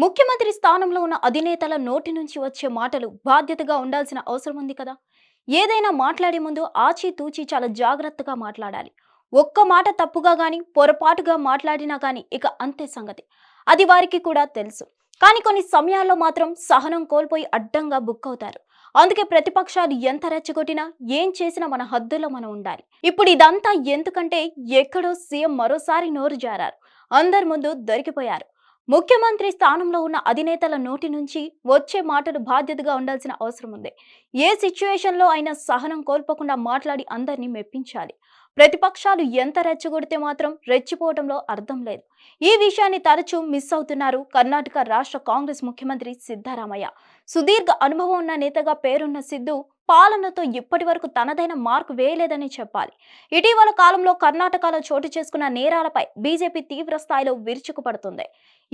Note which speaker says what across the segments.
Speaker 1: ముఖ్యమంత్రి స్థానంలో ఉన్న అధినేతల నోటి నుంచి వచ్చే మాటలు బాధ్యతగా ఉండాల్సిన అవసరం ఉంది కదా. ఏదైనా మాట్లాడే ముందు ఆచితూచి చాలా జాగ్రత్తగా మాట్లాడాలి. ఒక్క మాట తప్పుగా గాని పొరపాటుగా మాట్లాడినా గాని ఇక అంతే సంగతి. అది వారికి కూడా తెలుసు. కానీ కొన్ని సమయాల్లో మాత్రం సహనం కోల్పోయి అడ్డంగా బుక్ అవుతారు. అందుకే ప్రతిపక్షాలు ఎంత రెచ్చగొట్టినా ఏం చేసినా మన హద్దుల్లో మనం ఉండాలి. ఇప్పుడు ఇదంతా ఎందుకంటే ఎక్కడో సీఎం మరోసారి నోరు జారారు. అందరి ముందు దొరికిపోయారు. ముఖ్యమంత్రి స్థానంలో ఉన్న అధినేతల నోటి నుంచి వచ్చే మాటలు బాధ్యతగా ఉండాల్సిన అవసరం ఉంది. ఏ సిచ్యువేషన్లో అయినా సహనం కోల్పోకుండా మాట్లాడి అందరినీ మెప్పించాలి. ప్రతిపక్షాలు ఎంత రెచ్చగొడితే మాత్రం రెచ్చిపోవడంలో అర్థం లేదు. ఈ విషయాన్ని తరచూ మిస్ అవుతున్నారు కర్ణాటక రాష్ట్ర కాంగ్రెస్ ముఖ్యమంత్రి సిద్ధరామయ్య. సుదీర్ఘ అనుభవం ఉన్న నేతగా పేరున్న సిద్ధు పాలనతో ఇప్పటి వరకు తనదైన మార్కు వేయలేదని చెప్పాలి. ఇటీవల కాలంలో కర్ణాటకలో చోటు చేసుకున్న నేరాలపై బీజేపీ తీవ్ర స్థాయిలో విరుచుకుపడుతుంది.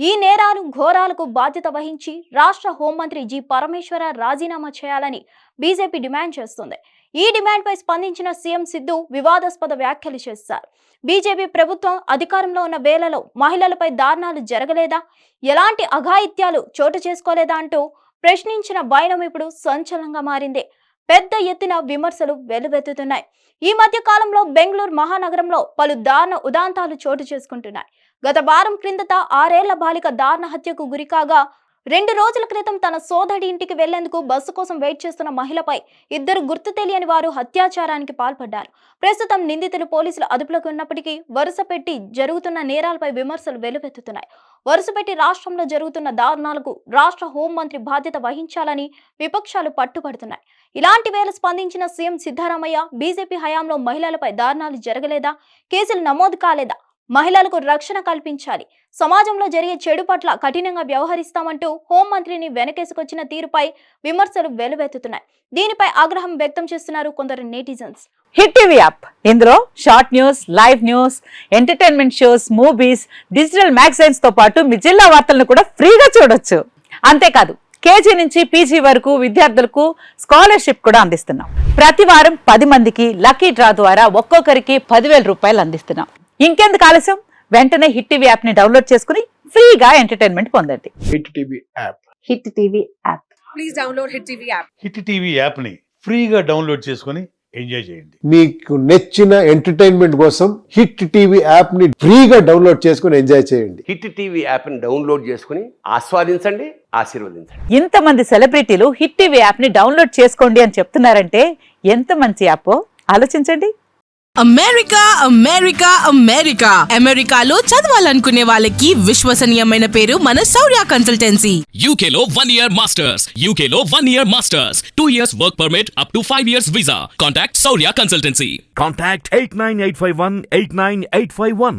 Speaker 1: ఈ నేరాలు ఘోరాలకు బాధ్యత వహించి రాష్ట్ర హోంమంత్రి జి పరమేశ్వర రాజీనామా చేయాలని బీజేపీ డిమాండ్ చేస్తుంది. ఈ డిమాండ్పై స్పందించిన సీఎం సిద్ధు వివాదాస్పద వ్యాఖ్యలు చేశారు. బీజేపీ ప్రభుత్వం అధికారంలో ఉన్న వేళలో మహిళలపై దారుణాలు జరగలేదా, ఎలాంటి అఘాయిత్యాలు చోటు చేసుకోలేదా అంటూ ప్రశ్నించిన వైనం ఇప్పుడు సంచలనంగా మారింది. పెద్ద ఎత్తున విమర్శలు వెల్లువెత్తుతున్నాయి. ఈ మధ్య కాలంలో బెంగళూరు మహానగరంలో పలు దారుణ ఉదాంతాలు చోటు చేసుకుంటున్నాయి. గత వారం క్రిందట 6 ఏళ్ల బాలిక దారుణ హత్యకు గురికాగా 2 రోజుల క్రితం తన సోదరి ఇంటికి వెళ్లేందుకు బస్సు కోసం వెయిట్ చేస్తున్న మహిళపై 2 గుర్తు తెలియని వారు అత్యాచారానికి పాల్పడ్డారు. ప్రస్తుతం నిందితులు పోలీసుల అదుపులోకి ఉన్నప్పటికీ వరుసపెట్టి జరుగుతున్న నేరాలపై విమర్శలు వెల్లువెత్తుతున్నాయి. వరుసపెట్టి రాష్ట్రంలో జరుగుతున్న దారుణాలకు రాష్ట్ర హోంమంత్రి బాధ్యత వహించాలని విపక్షాలు పట్టుబడుతున్నాయి. ఇలాంటి వేళ స్పందించిన సీఎం సిద్ధరామయ్య బీజేపీ హయాంలో మహిళలపై దారుణాలు జరగలేదా, కేసులు నమోదు కాలేదా, మహిళలకు రక్షణ కల్పించాలి, సమాజంలో జరిగే చెడు పట్ల కఠినంగా వ్యవహరిస్తామంటూ హోంమంత్రిని వెనకేసుకొచ్చిన తీరుపై విమర్శలు వెల్లువెత్తుతున్నాయి. దీనిపై ఆగ్రహం వ్యక్తం చేస్తున్నారు కొందరు నెటిజన్స్.
Speaker 2: హిట్ టీవీ యాప్ ఇందులో short news, live news, entertainment shows, movies, digital magazines తో పాటు మీ జిల్లా వార్తలను కూడా ఫ్రీగా చూడొచ్చు. అంతేకాదు కేజీ నుంచి పీజీ వరకు విద్యార్థులకు స్కాలర్షిప్ కూడా అందిస్తున్నాం. ప్రతి వారం 10 మందికి లక్కీ డ్రా ద్వారా ఒక్కొక్కరికి 10,000 రూపాయలు అందిస్తున్నాం. ఇంకెందుకు ఆలస్యం, వెంటనే హిట్ టీవీ యాప్ ని డౌన్లోడ్ చేసుకుని ఫ్రీగా ఎంటర్టైన్మెంట్ పొందండి.
Speaker 3: Hit TV app.
Speaker 2: Hit TV app.
Speaker 4: Please download hit TV app.
Speaker 5: Hit TV app ని ఫ్రీగా డౌన్లోడ్ చేసుకుని ఎంజాయ్ చేయండి.
Speaker 3: మీకు నచ్చిన ఎంటర్టైన్మెంట్ కోసం హిట్ టీవీ యాప్ ని ఫ్రీగా డౌన్లోడ్ చేసుకుని ఎంజాయ్ చేయండి.
Speaker 6: హిట్ టీవీ యాప్ ని డౌన్లోడ్ చేసుకుని ఆస్వాదించండి, ఆశీర్వదించండి.
Speaker 2: ఇంతమంది సెలబ్రిటీలు హిట్ టీవీ యాప్ ని డౌన్లోడ్ చేసుకోండి అని చెప్తున్నారంటే ఎంత మంచి యాప్ ఆలోచించండి.
Speaker 4: అమెరికా అమెరికా అమెరికా అమెరికాలో చదవాలనుకునే వాళ్ళకి విశ్వసనీయమైన పేరు మన శౌర్య కన్సల్టెన్సీ.
Speaker 7: UK లో 1 year masters. UK లో 1 year masters. 2 years work permit up to 5 years visa. Contact Shaurya Consultancy.
Speaker 8: Contact 89851 89851.